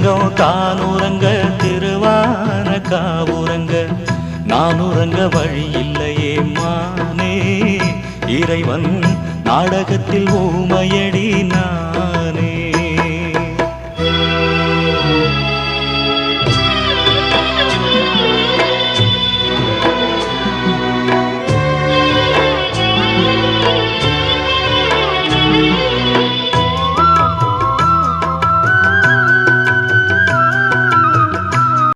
ஸ்ரீரங்கம் தானுறங்க திருவான காவுறங்க நானுறங்க வழி இல்லையே மானே இறைவன் நாடகத்தில் ஊமையடி நான்